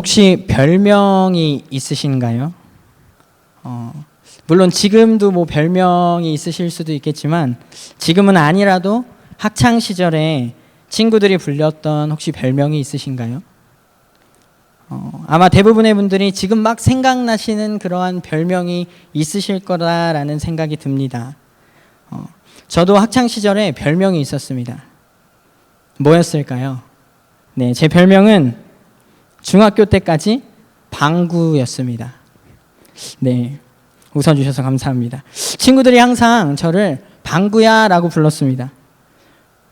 혹시 별명이 있으신가요? 물론 지금도 뭐 별명이 있으실 수도 있겠지만 지금은 아니라도 학창 시절에 친구들이 불렸던 혹시 별명이 있으신가요? 아마 대부분의 분들이 지금 막 생각나시는 그러한 별명이 있으실 거라는 생각이 듭니다. 저도 학창 시절에 별명이 있었습니다. 뭐였을까요? 네, 제 별명은 중학교 때까지 방구였습니다. 네, 웃어주셔서 감사합니다. 친구들이 항상 저를 방구야 라고 불렀습니다.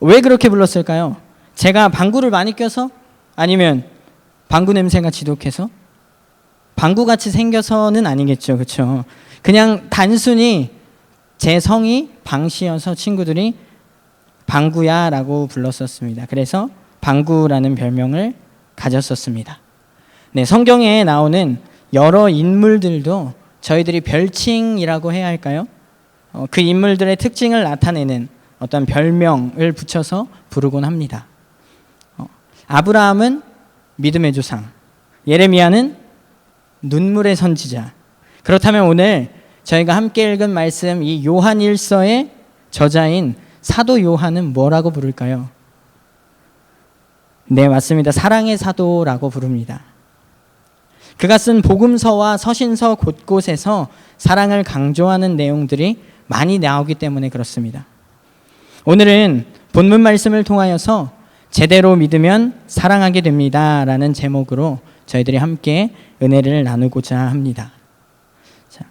왜 그렇게 불렀을까요? 제가 방구를 많이 껴서? 아니면 방구 냄새가 지독해서? 방구같이 생겨서는 아니겠죠, 그렇죠? 그냥 단순히 제 성이 방씨여서 친구들이 방구야 라고 불렀었습니다. 그래서 방구라는 별명을 가졌었습니다. 네, 성경에 나오는 여러 인물들도 저희들이 별칭이라고 해야 할까요? 그 인물들의 특징을 나타내는 어떤 별명을 붙여서 부르곤 합니다. 아브라함은 믿음의 조상, 예레미야는 눈물의 선지자. 그렇다면 오늘 저희가 함께 읽은 말씀 이 요한일서의 저자인 사도 요한은 뭐라고 부를까요? 네, 맞습니다. 사랑의 사도라고 부릅니다. 그가 쓴 복음서와 서신서 곳곳에서 사랑을 강조하는 내용들이 많이 나오기 때문에 그렇습니다. 오늘은 본문 말씀을 통하여서 제대로 믿으면 사랑하게 됩니다 라는 제목으로 저희들이 함께 은혜를 나누고자 합니다. 자,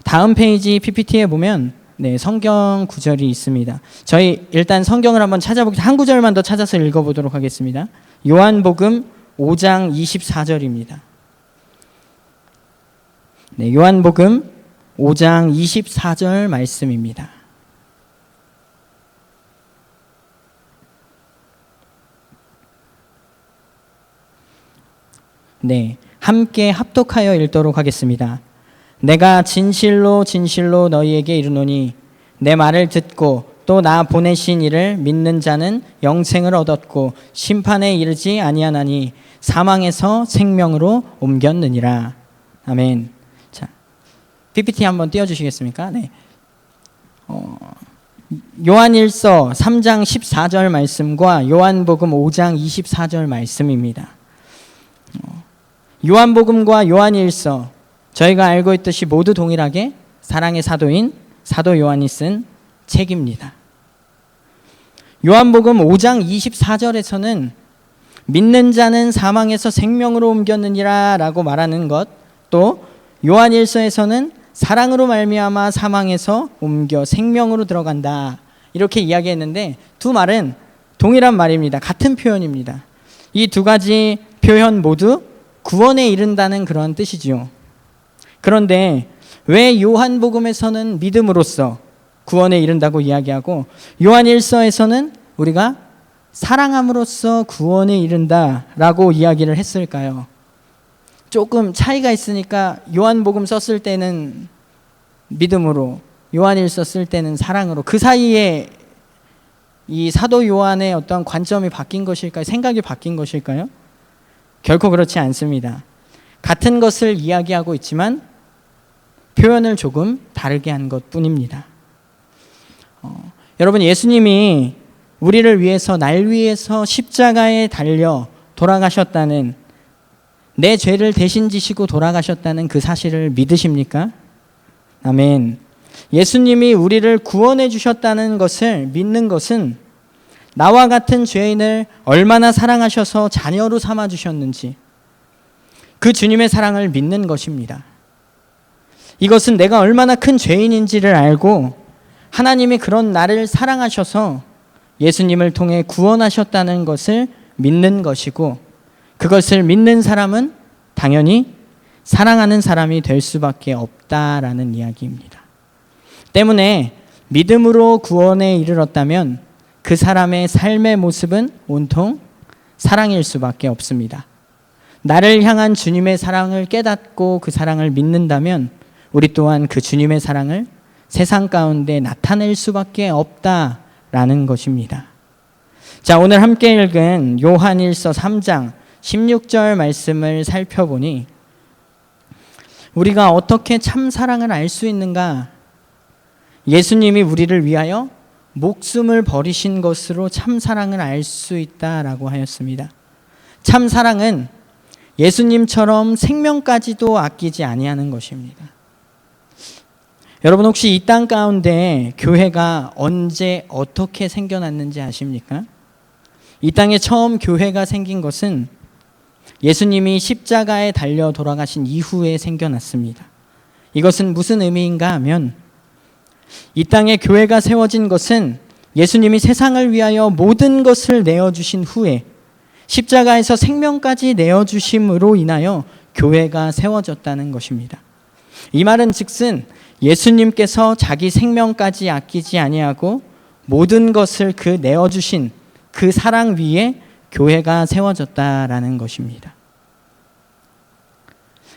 다음 페이지 PPT에 보면 성경 구절이 있습니다. 저희 일단 성경을 한번 찾아보겠습니다. 한 구절만 더 찾아서 읽어보도록 하겠습니다. 요한복음 5장 24절입니다. 네, 요한복음 5장 24절 말씀입니다. 네, 함께 합독하여 읽도록 하겠습니다. 내가 진실로 진실로 너희에게 이르노니 내 말을 듣고 또 나 보내신 이를 믿는 자는 영생을 얻었고 심판에 이르지 아니하나니 사망에서 생명으로 옮겼느니라. 아멘. 자, PPT 한번 띄워주시겠습니까? 네. 요한일서 3장 14절 말씀과 요한복음 5장 24절 말씀입니다. 요한복음과 요한일서 저희가 알고 있듯이 모두 동일하게 사랑의 사도인 사도 요한이 쓴 책입니다. 요한복음 5장 24절에서는 믿는 자는 사망에서 생명으로 옮겼느니라 라고 말하는 것, 또 요한일서에서는 사랑으로 말미암아 사망에서 옮겨 생명으로 들어간다 이렇게 이야기했는데 두 말은 동일한 말입니다. 같은 표현입니다. 이 두 가지 표현 모두 구원에 이른다는 그런 뜻이지요. 그런데 왜 요한복음에서는 믿음으로써 구원에 이른다고 이야기하고 요한일서에서는 우리가 사랑함으로써 구원에 이른다라고 이야기를 했을까요? 조금 차이가 있으니까 요한복음 썼을 때는 믿음으로, 요한일서 쓸 때는 사랑으로, 그 사이에 이 사도 요한의 어떤 관점이 바뀐 것일까요? 생각이 바뀐 것일까요? 결코 그렇지 않습니다. 같은 것을 이야기하고 있지만 표현을 조금 다르게 한 것뿐입니다. 여러분, 예수님이 우리를 위해서, 날 위해서 십자가에 달려 돌아가셨다는, 내 죄를 대신 지시고 돌아가셨다는 그 사실을 믿으십니까? 아멘. 예수님이 우리를 구원해 주셨다는 것을 믿는 것은 나와 같은 죄인을 얼마나 사랑하셔서 자녀로 삼아 주셨는지 그 주님의 사랑을 믿는 것입니다. 이것은 내가 얼마나 큰 죄인인지를 알고 하나님이 그런 나를 사랑하셔서 예수님을 통해 구원하셨다는 것을 믿는 것이고, 그것을 믿는 사람은 당연히 사랑하는 사람이 될 수밖에 없다라는 이야기입니다. 때문에 믿음으로 구원에 이르렀다면 그 사람의 삶의 모습은 온통 사랑일 수밖에 없습니다. 나를 향한 주님의 사랑을 깨닫고 그 사랑을 믿는다면 우리 또한 그 주님의 사랑을 세상 가운데 나타낼 수밖에 없다라는 것입니다. 자, 오늘 함께 읽은 요한일서 3장 16절 말씀을 살펴보니 우리가 어떻게 참 사랑을 알 수 있는가? 예수님이 우리를 위하여 목숨을 버리신 것으로 참 사랑을 알 수 있다라고 하였습니다. 참 사랑은 예수님처럼 생명까지도 아끼지 아니하는 것입니다. 여러분 혹시 이 땅 가운데 교회가 언제 어떻게 생겨났는지 아십니까? 이 땅에 처음 교회가 생긴 것은 예수님이 십자가에 달려 돌아가신 이후에 생겨났습니다. 이것은 무슨 의미인가 하면 이 땅에 교회가 세워진 것은 예수님이 세상을 위하여 모든 것을 내어주신 후에 십자가에서 생명까지 내어주심으로 인하여 교회가 세워졌다는 것입니다. 이 말은 즉슨 예수님께서 자기 생명까지 아끼지 아니하고 모든 것을 그 내어주신 그 사랑 위에 교회가 세워졌다라는 것입니다.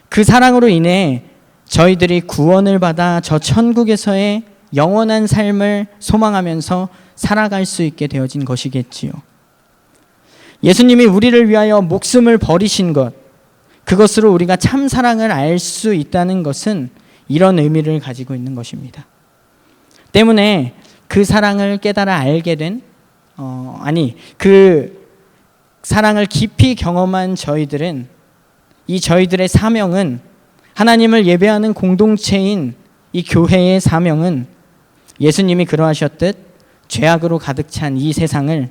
그 사랑으로 인해 저희들이 구원을 받아 저 천국에서의 영원한 삶을 소망하면서 살아갈 수 있게 되어진 것이겠지요. 예수님이 우리를 위하여 목숨을 버리신 것, 그것으로 우리가 참 사랑을 알 수 있다는 것은 이런 의미를 가지고 있는 것입니다. 때문에 그 사랑을 깨달아 알게 된 그 사랑을 깊이 경험한 저희들은 이 저희들의 사명은 하나님을 예배하는 공동체인 이 교회의 사명은 예수님이 그러하셨듯 죄악으로 가득 찬 이 세상을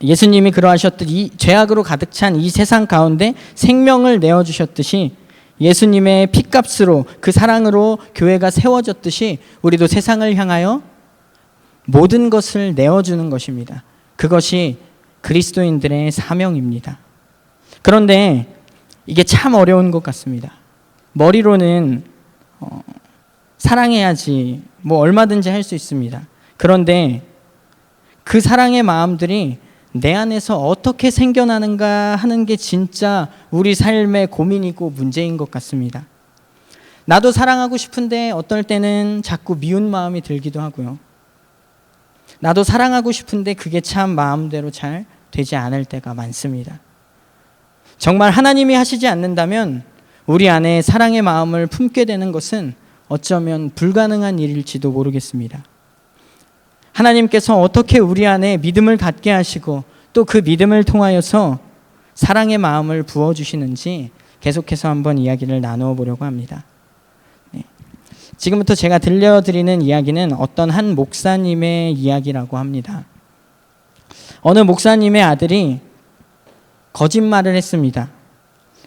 예수님이 그러하셨듯 이 죄악으로 가득 찬 이 세상 가운데 생명을 내어주셨듯이 예수님의 피값으로 그 사랑으로 교회가 세워졌듯이 우리도 세상을 향하여 모든 것을 내어주는 것입니다. 그것이 그리스도인들의 사명입니다. 그런데 이게 참 어려운 것 같습니다. 머리로는 사랑해야지 얼마든지 할 수 있습니다. 그런데 그 사랑의 마음들이 내 안에서 어떻게 생겨나는가 하는 게 진짜 우리 삶의 고민이고 문제인 것 같습니다. 나도 사랑하고 싶은데 어떨 때는 자꾸 미운 마음이 들기도 하고요. 나도 사랑하고 싶은데 그게 참 마음대로 잘 되지 않을 때가 많습니다. 정말 하나님이 하시지 않는다면 우리 안에 사랑의 마음을 품게 되는 것은 어쩌면 불가능한 일일지도 모르겠습니다. 하나님께서 어떻게 우리 안에 믿음을 갖게 하시고 또 그 믿음을 통하여서 사랑의 마음을 부어주시는지 계속해서 한번 이야기를 나누어 보려고 합니다. 지금부터 제가 들려드리는 이야기는 어떤 한 목사님의 이야기라고 합니다. 어느 목사님의 아들이 거짓말을 했습니다.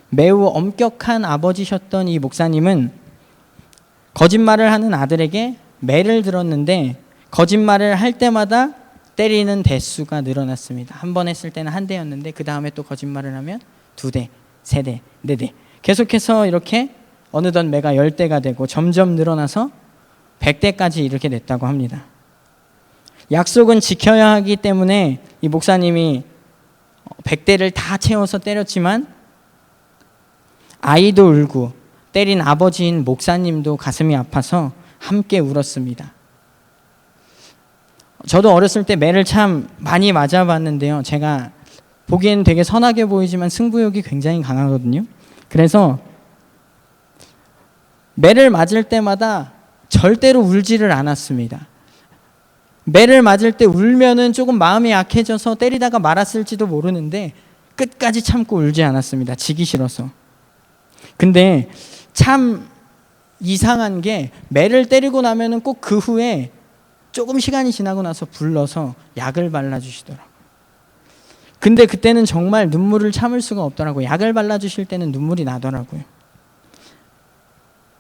매우 엄격한 아버지셨던 이 목사님은 거짓말을 하는 아들에게 매를 들었는데 거짓말을 할 때마다 때리는 대수가 늘어났습니다. 한 번 했을 때는 한 대였는데 그 다음에 또 거짓말을 하면 2대, 3대, 4대 계속해서 이렇게 어느덧 매가 10대가 되고 점점 늘어나서 100대까지 이렇게 됐다고 합니다. 약속은 지켜야 하기 때문에 이 목사님이 100대를 다 채워서 때렸지만 아이도 울고 때린 아버지인 목사님도 가슴이 아파서 함께 울었습니다. 저도 어렸을 때 매를 참 많이 맞아봤는데요. 제가 보기엔 되게 선하게 보이지만 승부욕이 굉장히 강하거든요. 그래서 매를 맞을 때마다 절대로 울지를 않았습니다. 매를 맞을 때 울면은 조금 마음이 약해져서 때리다가 말았을지도 모르는데 끝까지 참고 울지 않았습니다. 지기 싫어서. 근데 참 이상한 게 매를 때리고 나면은 꼭 그 후에 조금 시간이 지나고 나서 불러서 약을 발라주시더라고요. 근데 그때는 정말 눈물을 참을 수가 없더라고요. 약을 발라주실 때는 눈물이 나더라고요.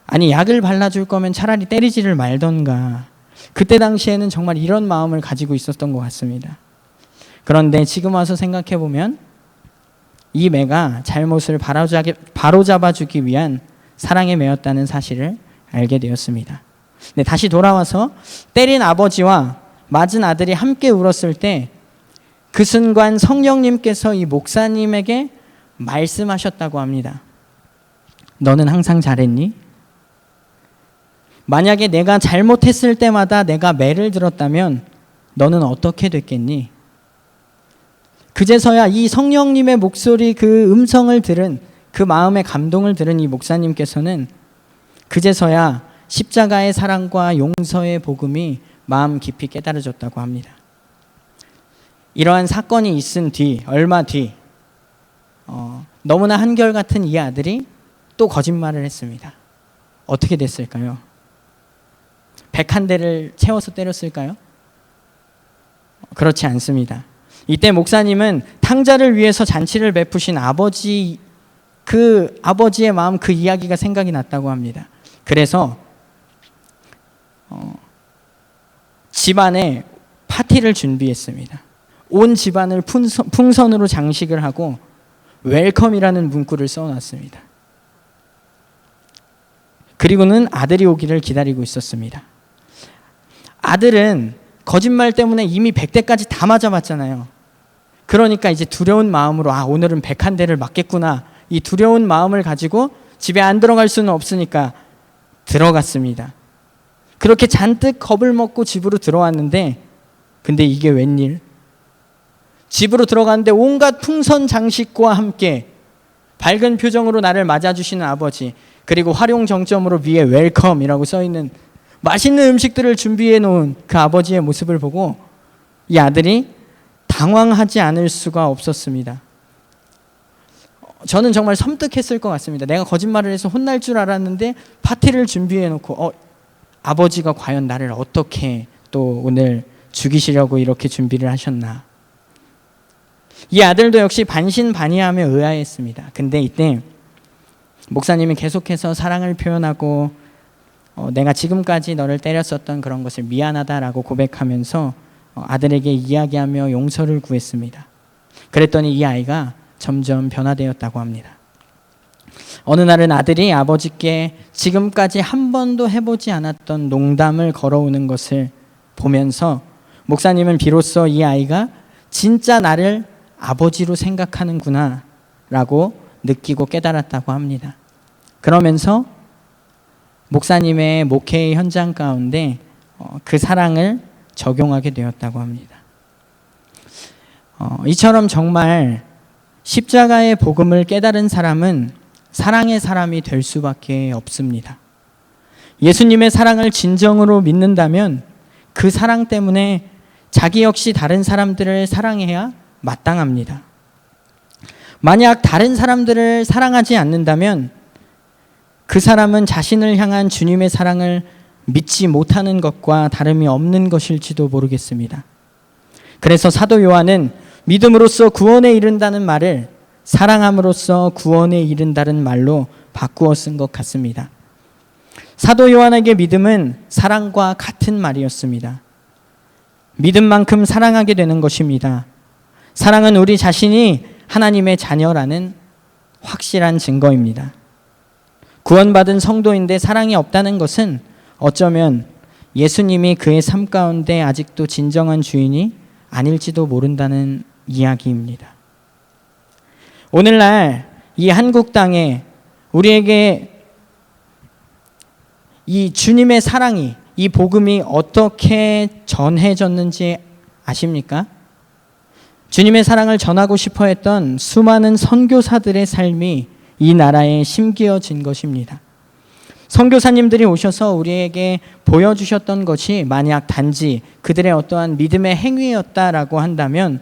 아니 약을 발라줄 거면 차라리 때리지를 말던가. 그때 당시에는 정말 이런 마음을 가지고 있었던 것 같습니다. 그런데 지금 와서 생각해보면 이 매가 잘못을 바로잡아주기 위한 사랑의 매였다는 사실을 알게 되었습니다. 네, 다시 돌아와서 때린 아버지와 맞은 아들이 함께 울었을 때 그 순간 성령님께서 이 목사님에게 말씀하셨다고 합니다. 너는 항상 잘했니? 만약에 내가 잘못했을 때마다 내가 매를 들었다면 너는 어떻게 됐겠니? 그제서야 이 성령님의 목소리, 그 음성을 들은, 그 마음의 감동을 들은 이 목사님께서는 그제서야 십자가의 사랑과 용서의 복음이 마음 깊이 깨달아졌다고 합니다. 이러한 사건이 있은 뒤, 얼마 뒤, 너무나 한결같은 이 아들이 또 거짓말을 했습니다. 어떻게 됐을까요? 101대를 채워서 때렸을까요? 그렇지 않습니다. 이때 목사님은 탕자를 위해서 잔치를 베푸신 아버지, 그 아버지의 마음, 그 이야기가 생각이 났다고 합니다. 그래서 집안에 파티를 준비했습니다. 온 집안을 풍선으로 장식을 하고 웰컴이라는 문구를 써놨습니다. 그리고는 아들이 오기를 기다리고 있었습니다. 아들은 거짓말 때문에 이미 100대까지 다 맞아봤잖아요. 그러니까 이제 두려운 마음으로 오늘은 101대를 맞겠구나, 이 두려운 마음을 가지고 집에 안 들어갈 수는 없으니까 들어갔습니다. 그렇게 잔뜩 겁을 먹고 집으로 들어왔는데, 근데 이게 웬일? 집으로 들어갔는데 온갖 풍선 장식과 함께 밝은 표정으로 나를 맞아주시는 아버지, 그리고 활용 정점으로 위에 웰컴이라고 써있는 맛있는 음식들을 준비해 놓은 그 아버지의 모습을 보고 이 아들이 당황하지 않을 수가 없었습니다. 저는 정말 섬뜩했을 것 같습니다. 내가 거짓말을 해서 혼날 줄 알았는데 파티를 준비해 놓고 아버지가 과연 나를 어떻게 또 오늘 죽이시려고 이렇게 준비를 하셨나. 이 아들도 역시 반신반의하며 의아했습니다. 근데 이때 목사님이 계속해서 사랑을 표현하고 내가 지금까지 너를 때렸었던 그런 것을 미안하다라고 고백하면서 아들에게 이야기하며 용서를 구했습니다. 그랬더니 이 아이가 점점 변화되었다고 합니다. 어느 날은 아들이 아버지께 지금까지 한 번도 해보지 않았던 농담을 걸어오는 것을 보면서 목사님은 비로소 이 아이가 진짜 나를 아버지로 생각하는구나 라고 느끼고 깨달았다고 합니다. 그러면서 목사님의 목회의 현장 가운데 그 사랑을 적용하게 되었다고 합니다. 이처럼 정말 십자가의 복음을 깨달은 사람은 사랑의 사람이 될 수밖에 없습니다. 예수님의 사랑을 진정으로 믿는다면 그 사랑 때문에 자기 역시 다른 사람들을 사랑해야 마땅합니다. 만약 다른 사람들을 사랑하지 않는다면 그 사람은 자신을 향한 주님의 사랑을 믿지 못하는 것과 다름이 없는 것일지도 모르겠습니다. 그래서 사도 요한은 믿음으로써 구원에 이른다는 말을 사랑함으로써 구원에 이른다는 말로 바꾸어 쓴 것 같습니다. 사도 요한에게 믿음은 사랑과 같은 말이었습니다. 믿음만큼 사랑하게 되는 것입니다. 사랑은 우리 자신이 하나님의 자녀라는 확실한 증거입니다. 구원받은 성도인데 사랑이 없다는 것은 어쩌면 예수님이 그의 삶 가운데 아직도 진정한 주인이 아닐지도 모른다는 이야기입니다. 오늘날 이 한국 땅에 우리에게 이 주님의 사랑이, 이 복음이 어떻게 전해졌는지 아십니까? 주님의 사랑을 전하고 싶어 했던 수많은 선교사들의 삶이 이 나라에 심겨진 것입니다. 선교사님들이 오셔서 우리에게 보여주셨던 것이 만약 단지 그들의 어떠한 믿음의 행위였다라고 한다면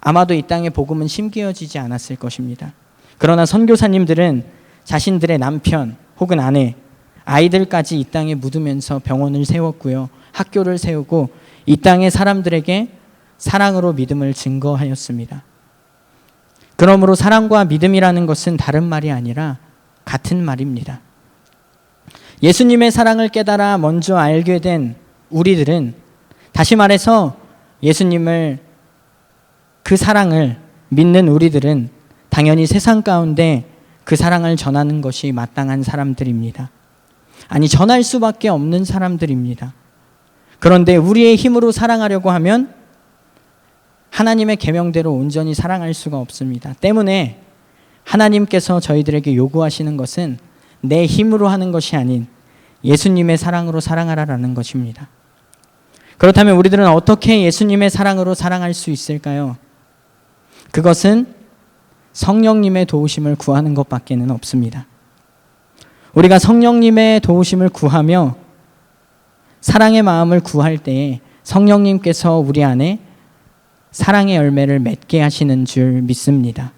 아마도 이 땅에 복음은 심겨지지 않았을 것입니다. 그러나 선교사님들은 자신들의 남편 혹은 아내, 아이들까지 이 땅에 묻으면서 병원을 세웠고요, 학교를 세우고 이 땅의 사람들에게 사랑으로 믿음을 증거하였습니다. 그러므로 사랑과 믿음이라는 것은 다른 말이 아니라 같은 말입니다. 예수님의 사랑을 깨달아 먼저 알게 된 우리들은, 다시 말해서 예수님을, 그 사랑을 믿는 우리들은 당연히 세상 가운데 그 사랑을 전하는 것이 마땅한 사람들입니다. 아니, 전할 수밖에 없는 사람들입니다. 그런데 우리의 힘으로 사랑하려고 하면 하나님의 계명대로 온전히 사랑할 수가 없습니다. 때문에 하나님께서 저희들에게 요구하시는 것은 내 힘으로 하는 것이 아닌 예수님의 사랑으로 사랑하라라는 것입니다. 그렇다면 우리들은 어떻게 예수님의 사랑으로 사랑할 수 있을까요? 그것은 성령님의 도우심을 구하는 것밖에는 없습니다. 우리가 성령님의 도우심을 구하며 사랑의 마음을 구할 때에 성령님께서 우리 안에 사랑의 열매를 맺게 하시는 줄 믿습니다.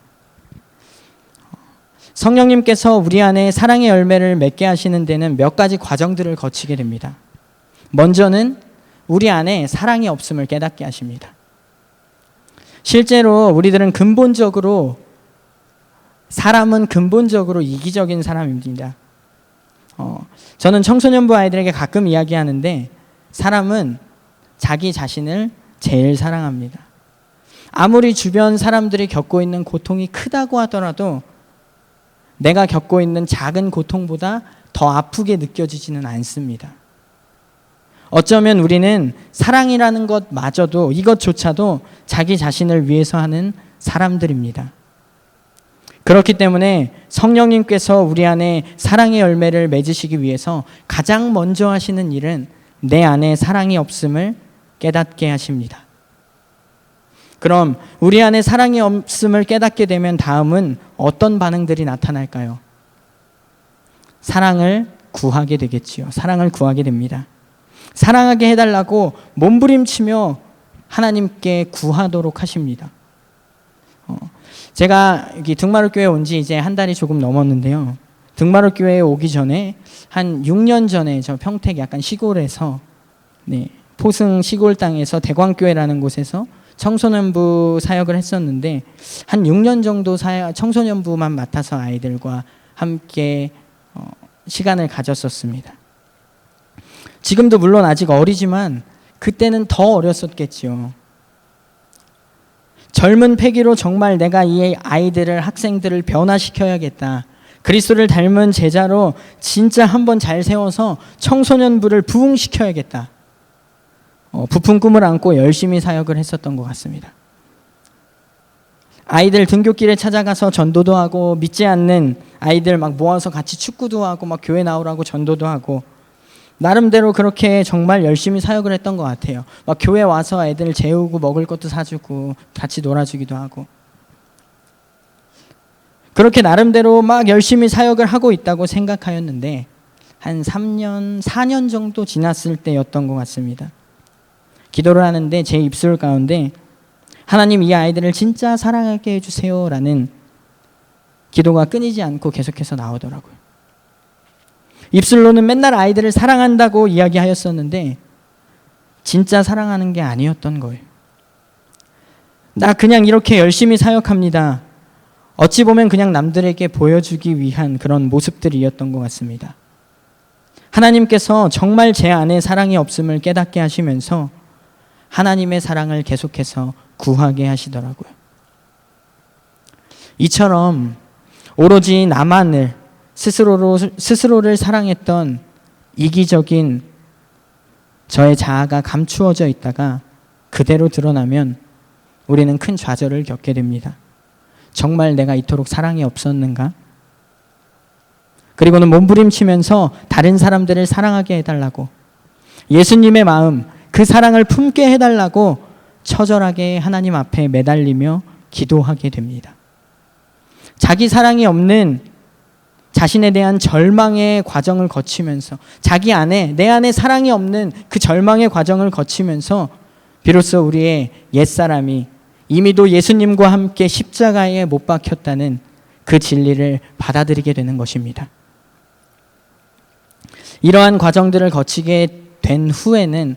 성령님께서 우리 안에 사랑의 열매를 맺게 하시는 데는 몇 가지 과정들을 거치게 됩니다. 먼저는 우리 안에 사랑이 없음을 깨닫게 하십니다. 실제로 우리들은 사람은 근본적으로 이기적인 사람입니다. 저는 청소년부 아이들에게 가끔 이야기하는데 사람은 자기 자신을 제일 사랑합니다. 아무리 주변 사람들이 겪고 있는 고통이 크다고 하더라도 내가 겪고 있는 작은 고통보다 더 아프게 느껴지지는 않습니다. 어쩌면 우리는 사랑이라는 것마저도 이것조차도 자기 자신을 위해서 하는 사람들입니다. 그렇기 때문에 성령님께서 우리 안에 사랑의 열매를 맺으시기 위해서 가장 먼저 하시는 일은 내 안에 사랑이 없음을 깨닫게 하십니다. 그럼 우리 안에 사랑이 없음을 깨닫게 되면 다음은 어떤 반응들이 나타날까요? 사랑을 구하게 되겠지요. 사랑을 구하게 됩니다. 사랑하게 해달라고 몸부림치며 하나님께 구하도록 하십니다. 제가 여기 등마루교회에 온 지 이제 한 달이 조금 넘었는데요. 등마루교회에 오기 전에 한 6년 전에 저 평택 약간 시골에서 포승 시골 땅에서 대광교회라는 곳에서 청소년부 사역을 했었는데 한 6년 정도 청소년부만 맡아서 아이들과 함께 시간을 가졌었습니다. 지금도 물론 아직 어리지만 그때는 더 어렸었겠지요. 젊은 패기로 정말 내가 이 아이들을 학생들을 변화시켜야겠다. 그리스도를 닮은 제자로 진짜 한번 잘 세워서 청소년부를 부흥시켜야겠다. 부푼 꿈을 안고 열심히 사역을 했었던 것 같습니다. 아이들 등굣길에 찾아가서 전도도 하고 믿지 않는 아이들 막 모아서 같이 축구도 하고 막 교회 나오라고 전도도 하고 나름대로 그렇게 정말 열심히 사역을 했던 것 같아요. 막 교회 와서 애들 재우고 먹을 것도 사주고 같이 놀아주기도 하고 그렇게 나름대로 막 열심히 사역을 하고 있다고 생각하였는데 한 3년, 4년 정도 지났을 때였던 것 같습니다. 기도를 하는데 제 입술 가운데 하나님 이 아이들을 진짜 사랑하게 해주세요 라는 기도가 끊이지 않고 계속해서 나오더라고요. 입술로는 맨날 아이들을 사랑한다고 이야기하였었는데 진짜 사랑하는 게 아니었던 거예요. 나 그냥 이렇게 열심히 사역합니다. 어찌 보면 그냥 남들에게 보여주기 위한 그런 모습들이었던 것 같습니다. 하나님께서 정말 제 안에 사랑이 없음을 깨닫게 하시면서 하나님의 사랑을 계속해서 구하게 하시더라고요. 이처럼 오로지 나만을 스스로를 사랑했던 이기적인 저의 자아가 감추어져 있다가 그대로 드러나면 우리는 큰 좌절을 겪게 됩니다. 정말 내가 이토록 사랑이 없었는가? 그리고는 몸부림치면서 다른 사람들을 사랑하게 해달라고 예수님의 마음, 그 사랑을 품게 해달라고 처절하게 하나님 앞에 매달리며 기도하게 됩니다. 자기 사랑이 없는 자신에 대한 절망의 과정을 거치면서 자기 안에 내 안에 사랑이 없는 그 절망의 과정을 거치면서 비로소 우리의 옛사람이 이미도 예수님과 함께 십자가에 못 박혔다는 그 진리를 받아들이게 되는 것입니다. 이러한 과정들을 거치게 된 후에는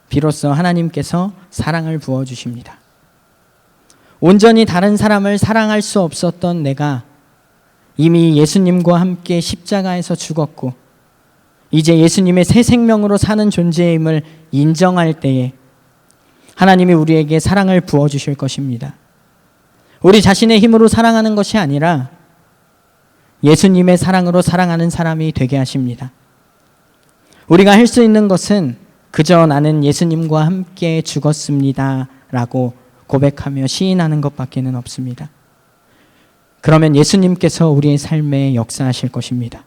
비로소 하나님께서 사랑을 부어주십니다. 온전히 다른 사람을 사랑할 수 없었던 내가 이미 예수님과 함께 십자가에서 죽었고 이제 예수님의 새 생명으로 사는 존재임을 인정할 때에 하나님이 우리에게 사랑을 부어주실 것입니다. 우리 자신의 힘으로 사랑하는 것이 아니라 예수님의 사랑으로 사랑하는 사람이 되게 하십니다. 우리가 할 수 있는 것은 그저 나는 예수님과 함께 죽었습니다 라고 고백하며 시인하는 것밖에는 없습니다. 그러면 예수님께서 우리의 삶에 역사하실 것입니다.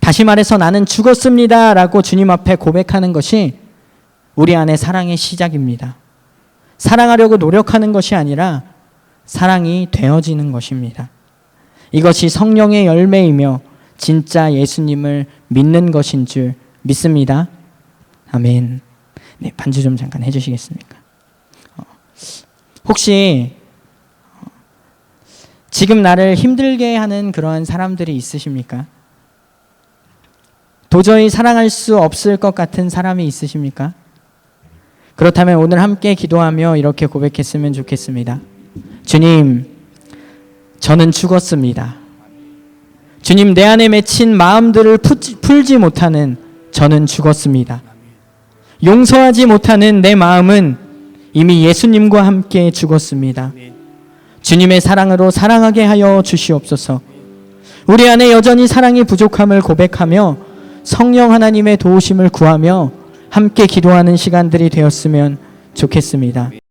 다시 말해서 나는 죽었습니다 라고 주님 앞에 고백하는 것이 우리 안에 사랑의 시작입니다. 사랑하려고 노력하는 것이 아니라 사랑이 되어지는 것입니다. 이것이 성령의 열매이며 진짜 예수님을 믿는 것인 줄 믿습니다. 아멘. 네, 반주 좀 잠깐 해주시겠습니까? 혹시 지금 나를 힘들게 하는 그러한 사람들이 있으십니까? 도저히 사랑할 수 없을 것 같은 사람이 있으십니까? 그렇다면 오늘 함께 기도하며 이렇게 고백했으면 좋겠습니다. 주님, 저는 죽었습니다. 주님, 내 안에 맺힌 마음들을 풀지 못하는 저는 죽었습니다. 용서하지 못하는 내 마음은 이미 예수님과 함께 죽었습니다. 주님의 사랑으로 사랑하게 하여 주시옵소서. 우리 안에 여전히 사랑이 부족함을 고백하며 성령 하나님의 도우심을 구하며 함께 기도하는 시간들이 되었으면 좋겠습니다.